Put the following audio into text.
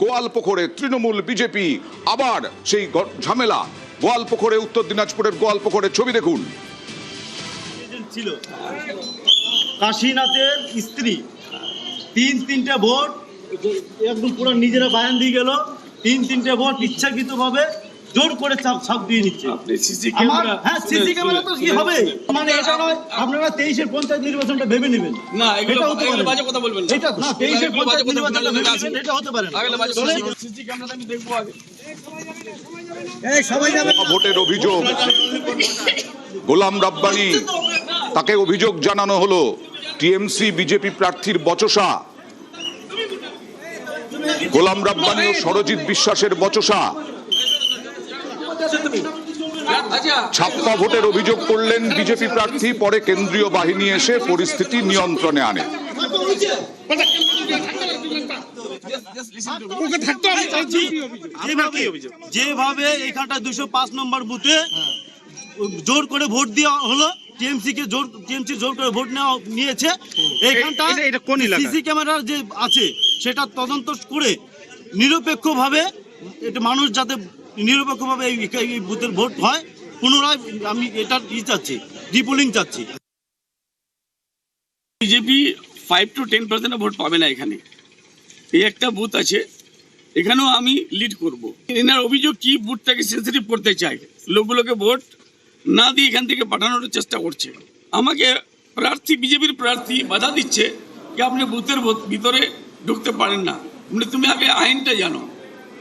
গোয়ালপুকুরে Trinamool BJP আবার সেই ঝামেলা। গোয়ালপুকুরে, উত্তর দিনাজপুরের গোয়ালপুকুরে ছবি দেখুন। ছিল কাশীনাথের স্ত্রী, তিনটে ভোট একদম পুরো নিজেরা বায়ান দিয়ে গেল। তিনটে ভোট ইচ্ছাকৃতভাবে জোর করে ছাপ দিয়ে নিচ্ছে। হ্যাঁ, সিসি ক্যামেরা তো কি হবে, মানে এটা নয় আপনারা 23-এর পঞ্চায়েত নির্বাচনটা ভেবে নেবেন না, এটা বাজে কথা বলবেন। এটা না, 23-এর পঞ্চায়েত নির্বাচনটা ভেবে নেবেন, এটা হতে পারে না। সিসি ক্যামেরাটা আমি দেখবো আগে। এই সবাই যাবে। ভোটের অভিযোগ, গোলাম রাব্বানি, তাকে অভিযোগ জানানো হলো টিএমসি বিজেপি প্রার্থীর বচসা। গোলাম রাব্বানি ও সরজিৎ বিশ্বাসের বচসা। ছাপ্পা ভোটের অভিযোগ করলেন বিজেপি প্রার্থী, পরে কেন্দ্রীয় বাহিনী এসে পরিস্থিতি নিয়ন্ত্রণে আনে। যেভাবে এখানটা 205 নম্বর বুথে জোর করে ভোট দেওয়া হলো, টিএমসি জোর করে ভোট নিয়েছে। এইখানটা সিসি ক্যামেরা যে আছে সেটা তদন্ত করে নিরপেক্ষভাবে, এটা মানুষ যাতে নিরপেক্ষভাবে এই বুথের ভোট হয়, পুনরায় আমি এটা চাচ্ছি, রিপোলিং চাচ্ছি। বিজেপি 5 to 10% ভোট পাবে না এখানে। এই একটা বুথ আছে, এখানেও আমি লিড করব। এনার অভিযোগ কি, বুথটাকে সেন্সিটিভ করতে চাই, লোকগুলোকে ভোট না দিয়ে এখান থেকে পাঠানোর চেষ্টা করছে। আমাকে প্রার্থী, বিজেপির প্রার্থী বাধা দিচ্ছে যে আপনি বুথের ভিতরে ঢুকতে পারেন না, তুমি আগে আইনটা জানো।